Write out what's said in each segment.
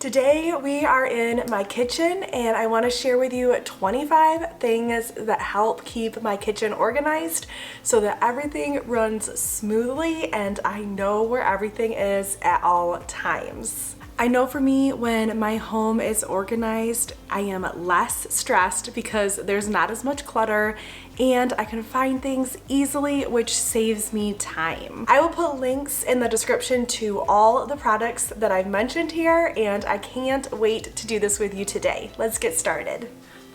Today we are in my kitchen and I want to share with you 25 things that help keep my kitchen organized so that everything runs smoothly and I know where everything is at all times. I know for me, when my home is organized, I am less stressed because there's not as much clutter and I can find things easily, which saves me time. I will put links in the description to all the products that I've mentioned here, and I can't wait to do this with you today. Let's get started.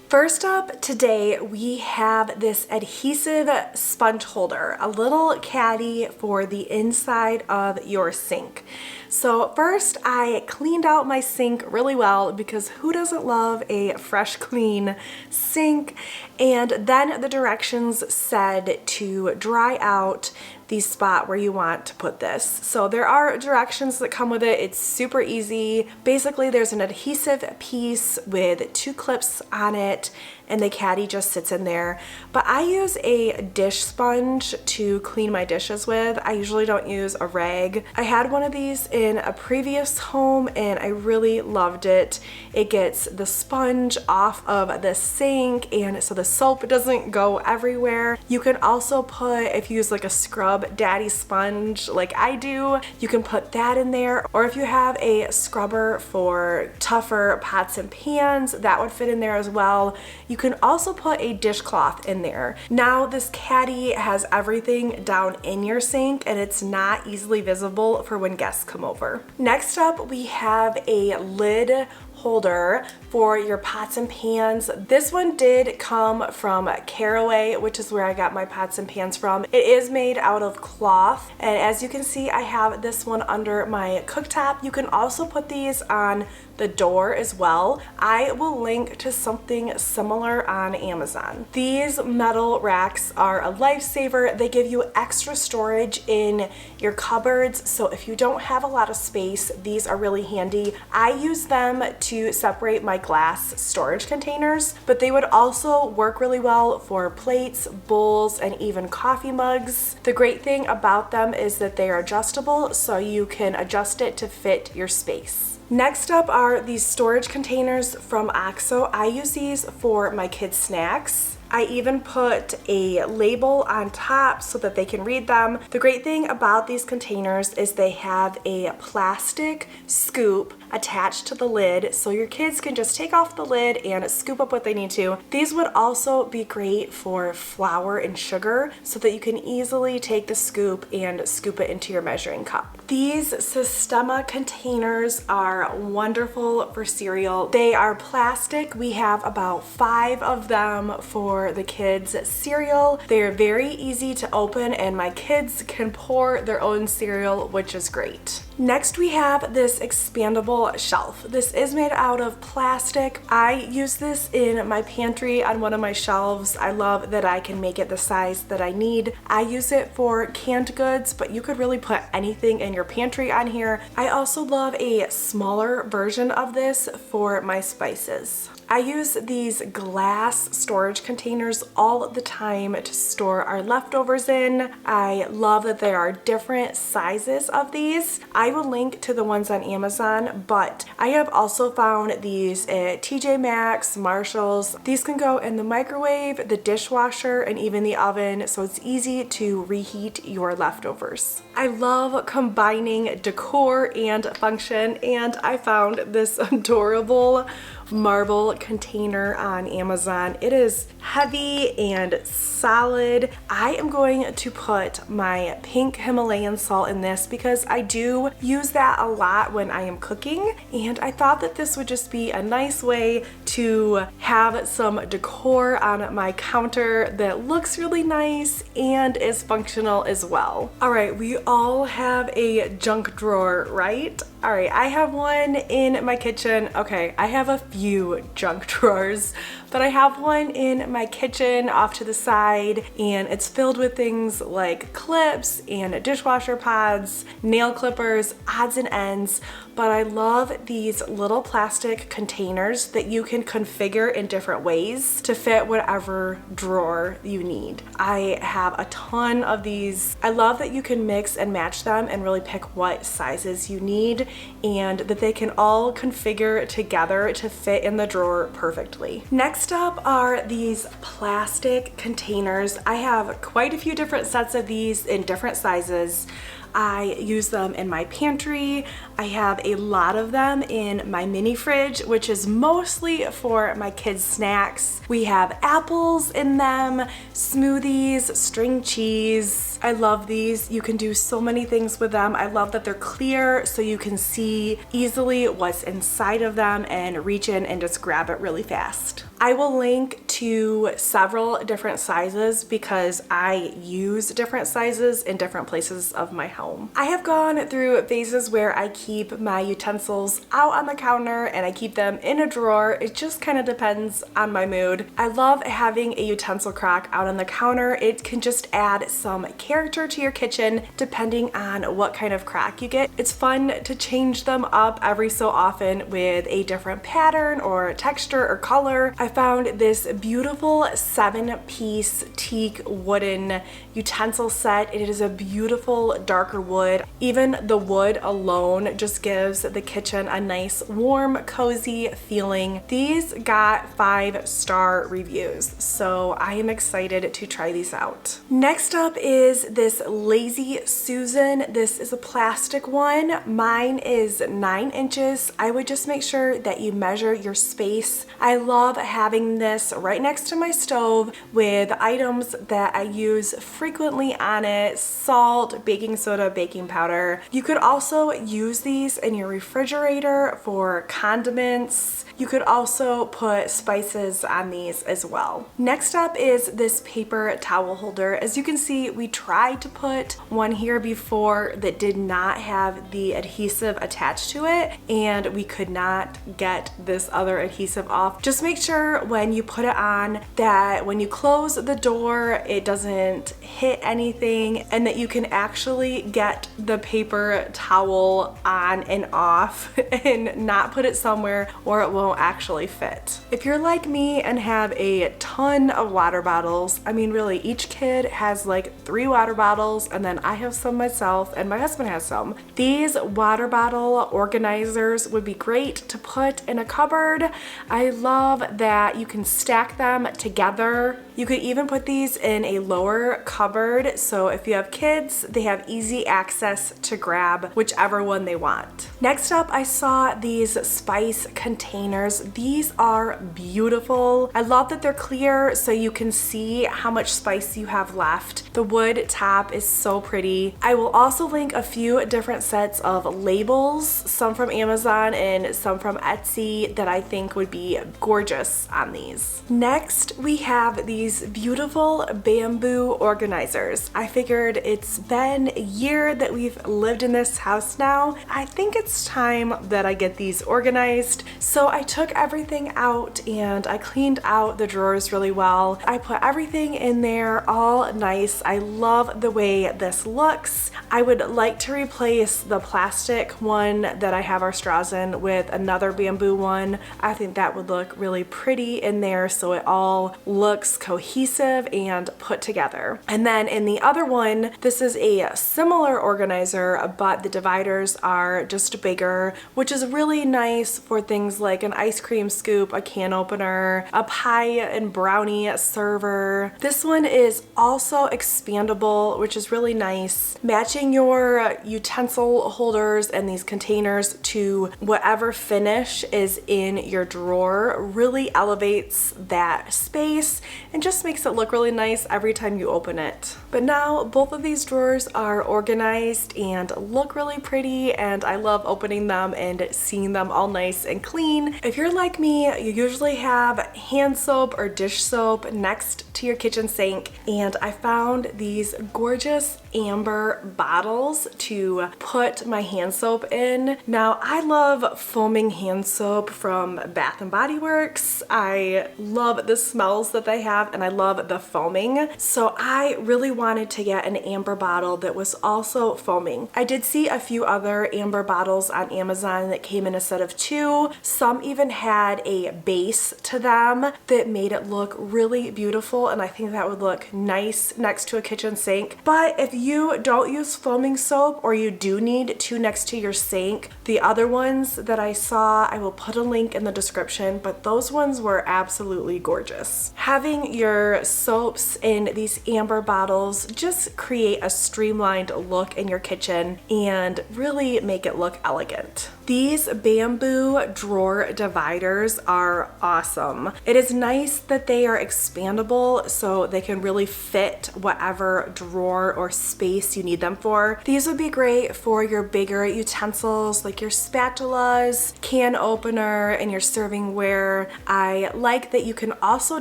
First up today, we have this adhesive sponge holder, a little caddy for the inside of your sink. So first I cleaned out my sink really well because who doesn't love a fresh, clean sink? And then the directions said to dry out the spot where you want to put this. So there are directions that come with it. It's super easy. Basically, there's an adhesive piece with 2 clips on it and the caddy just sits in there. But I use a dish sponge to clean my dishes with. I usually don't use a rag. I had one of these in a previous home and I really loved it. It gets the sponge off of the sink and so the soap doesn't go everywhere. You can also put, if you use like a scrub daddy sponge like I do, you can put that in there. Or if you have a scrubber for tougher pots and pans, that would fit in there as well. You can also put a dishcloth in there. Now this caddy has everything down in your sink and it's not easily visible for when guests come over. Next up, we have a lid holder for your pots and pans. This one did come from Caraway, which is where I got my pots and pans from. It is made out of cloth, and as you can see, I have this one under my cooktop. You can also put these on the door as well. I will link to something similar on Amazon. These metal racks are a lifesaver. They give you extra storage in your cupboards, so if you don't have a lot of space, these are really handy. I use them to separate my glass storage containers, but they would also work really well for plates, bowls, and even coffee mugs. The great thing about them is that they are adjustable, so you can adjust it to fit your space. Next up are these storage containers from OXO. I use these for my kids' snacks. I even put a label on top so that they can read them. The great thing about these containers is they have a plastic scoop attached to the lid so your kids can just take off the lid and scoop up what they need to. These would also be great for flour and sugar so that you can easily take the scoop and scoop it into your measuring cup. These Sistema containers are wonderful for cereal. They are plastic. We have about 5 of them for the kids' cereal. They're very easy to open and my kids can pour their own cereal, which is great. Next, we have this expandable shelf. This is made out of plastic. I use this in my pantry on one of my shelves. I love that I can make it the size that I need. I use it for canned goods, but you could really put anything in your pantry on here. I also love a smaller version of this for my spices. I use these glass storage containers all the time to store our leftovers in. I love that there are different sizes of these. I will link to the ones on Amazon, but I have also found these at TJ Maxx, Marshalls. These can go in the microwave, the dishwasher, and even the oven, so it's easy to reheat your leftovers. I love combining decor and function, and I found this adorable marble container on Amazon. It is heavy and solid. I am going to put my pink Himalayan salt in this because I do use that a lot when I am cooking, and I thought that this would just be a nice way to have some decor on my counter that looks really nice and is functional as well. All right, we all have a junk drawer, right? All right, I have one in my kitchen. Okay, I have a few junk drawers, but I have one in my kitchen off to the side, and it's filled with things like clips and dishwasher pods, nail clippers, odds and ends. But I love these little plastic containers that you can configure in different ways to fit whatever drawer you need. I have a ton of these. I love that you can mix and match them and really pick what sizes you need. and that they can all configure together to fit in the drawer perfectly. Next up are these plastic containers. I have quite a few different sets of these in different sizes. I use them in my pantry. I have a lot of them in my mini fridge, which is mostly for my kids' snacks. We have apples in them, smoothies, string cheese. I love these. You can do so many things with them. I love that they're clear so you can see easily what's inside of them and reach in and just grab it really fast. I will link to several different sizes because I use different sizes in different places of my home. I have gone through phases where I keep my utensils out on the counter and I keep them in a drawer. It just kind of depends on my mood. I love having a utensil crock out on the counter. It can just add some character to your kitchen depending on what kind of crock you get. It's fun to change them up every so often with a different pattern or texture or color. I found this beautiful 7-piece teak wooden utensil set. It is a beautiful darker wood. Even the wood alone just gives the kitchen a nice warm cozy feeling. These got 5-star reviews, so I am excited to try these out. Next up is this Lazy Susan. This is a plastic one. Mine is 9 inches. I would just make sure that you measure your space. I love having this right next to my stove with items that I use frequently on it: salt, baking soda, baking powder. You could also use these in your refrigerator for condiments. You could also put spices on these as well. Next up is this paper towel holder. As you can see, we tried to put one here before that did not have the adhesive attached to it, and we could not get this other adhesive off. Just make sure when you put it on that when you close the door, it doesn't hit anything and that you can actually get the paper towel on and off and not put it somewhere or it won't actually fit. If you're like me and have a ton of water bottles, I mean really each kid has like 3 water bottles and then I have some myself and my husband has some. These water bottle organizers would be great to put in a cupboard. I love that you can stack them together. You could even put these in a lower cupboard, so if you have kids, they have easy access to grab whichever one they want. Next up, I saw these spice containers. These are beautiful. I love that they're clear so you can see how much spice you have left. The wood top is so pretty. I will also link a few different sets of labels, some from Amazon and some from Etsy, that I think would be gorgeous on these. Next, we have these beautiful bamboo organizers. I figured it's been a year that we've lived in this house now. I think it's time that I get these organized. So I took everything out and I cleaned out the drawers really well. I put everything in there all nice. I love the way this looks. I would like to replace the plastic one that I have our straws in with another bamboo one. I think that would look really pretty in there so it all looks cohesive and put together. And then in the other one, this is a similar organizer, but the dividers are just bigger, which is really nice for things like an ice cream scoop, a can opener, a pie and brownie server. This one is also expandable, which is really nice. Matching your utensil holders and these containers to whatever finish is in your drawer really elevates that space and just makes it look really nice every time you open it. But now both of these drawers are organized and look really pretty, and I love opening them and seeing them all nice and clean. If you're like me, you usually have hand soap or dish soap next to your kitchen sink, and I found these gorgeous amber bottles to put my hand soap in. Now, I love foaming hand soap from Bath and Body Works. I love the smells that they have and I love the foaming. So I really wanted to get an amber bottle that was also foaming. I did see a few other amber bottles on Amazon that came in a set of 2. Some even had a base to them that made it look really beautiful, and I think that would look nice next to a kitchen sink. But if you don't use foaming soap or you do need two next to your sink, the other ones that I saw, I will put a link in the description, but those ones were absolutely gorgeous. Having your soaps in these amber bottles just create a streamlined look in your kitchen and really make it look elegant. These bamboo drawer dividers are awesome. It is nice that they are expandable so they can really fit whatever drawer or space you need them for. These would be great for your bigger utensils like your spatulas, can opener, and your servingware. I like that you can also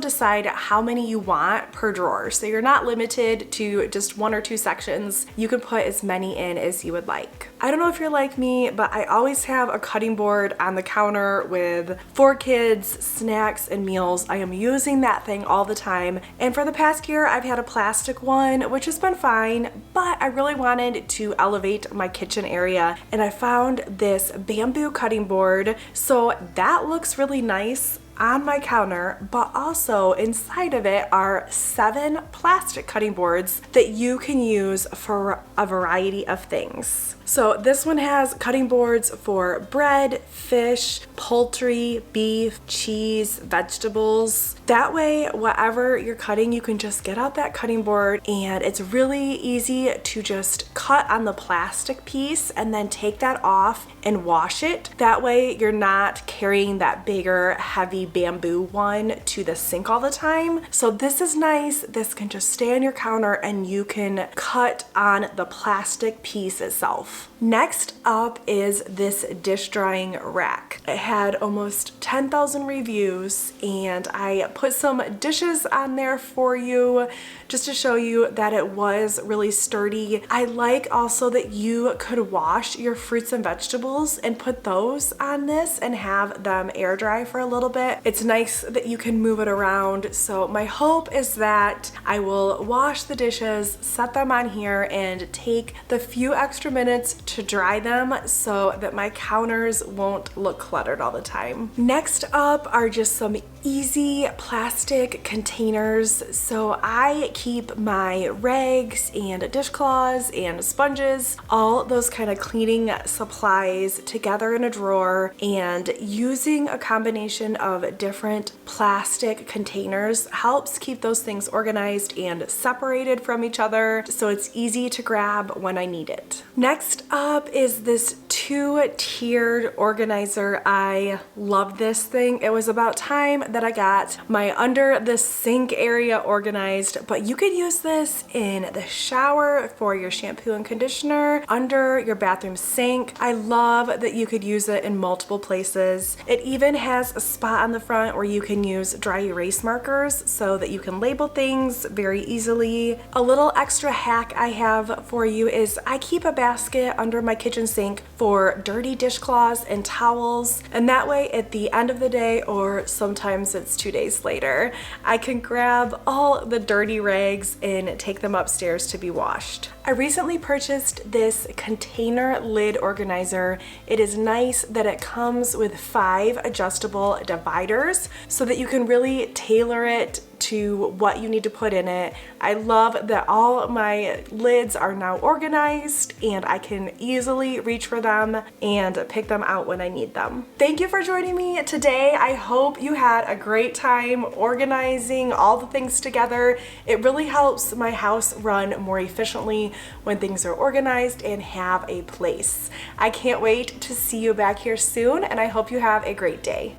decide how many you want per drawer. So you're not limited to just one or two sections. You can put as many in as you would like. I don't know if you're like me, but I always have a cutting board on the counter with for kids, snacks, and meals. I am using that thing all the time. And for the past year, I've had a plastic one, which has been fine, but I really wanted to elevate my kitchen area. And I found this bamboo cutting board. So that looks really nice on my counter, but also inside of it are 7 plastic cutting boards that you can use for a variety of things. So this one has cutting boards for bread, fish, poultry, beef, cheese, vegetables. That way, whatever you're cutting, you can just get out that cutting board and it's really easy to just cut on the plastic piece and then take that off and wash it. That way you're not carrying that bigger, heavy bamboo one to the sink all the time. So this is nice. This can just stay on your counter and you can cut on the plastic piece itself. Next up is this dish drying rack. It had almost 10,000 reviews and I put some dishes on there for you just to show you that it was really sturdy. I like also that you could wash your fruits and vegetables and put those on this and have them air dry for a little bit. It's nice that you can move it around. So my hope is that I will wash the dishes, set them on here, and take the few extra minutes to dry them so that my counters won't look cluttered all the time. Next up are just some easy plastic containers. So I keep my rags and dishcloths and sponges, all those kind of cleaning supplies together in a drawer, and using a combination of different plastic containers helps keep those things organized and separated from each other so it's easy to grab when I need it. Next up is this 2-tiered organizer. I love this thing. It was about time that I got my under the sink area organized, but you could use this in the shower for your shampoo and conditioner, under your bathroom sink. I love that you could use it in multiple places. It even has a spot on the front where you can use dry erase markers so that you can label things very easily. A little extra hack I have for you is I keep a basket under my kitchen sink for dirty dishcloths and towels, and that way at the end of the day, or sometimes it's 2 days later, I can grab all the dirty rags and take them upstairs to be washed. I recently purchased this container lid organizer. It is nice that it comes with 5 adjustable dividers so that you can really tailor it to what you need to put in it. I love that all my lids are now organized and I can easily reach for them and pick them out when I need them. Thank you for joining me today. I hope you had a great time organizing all the things together. It really helps my house run more efficiently when things are organized and have a place. I can't wait to see you back here soon, and I hope you have a great day.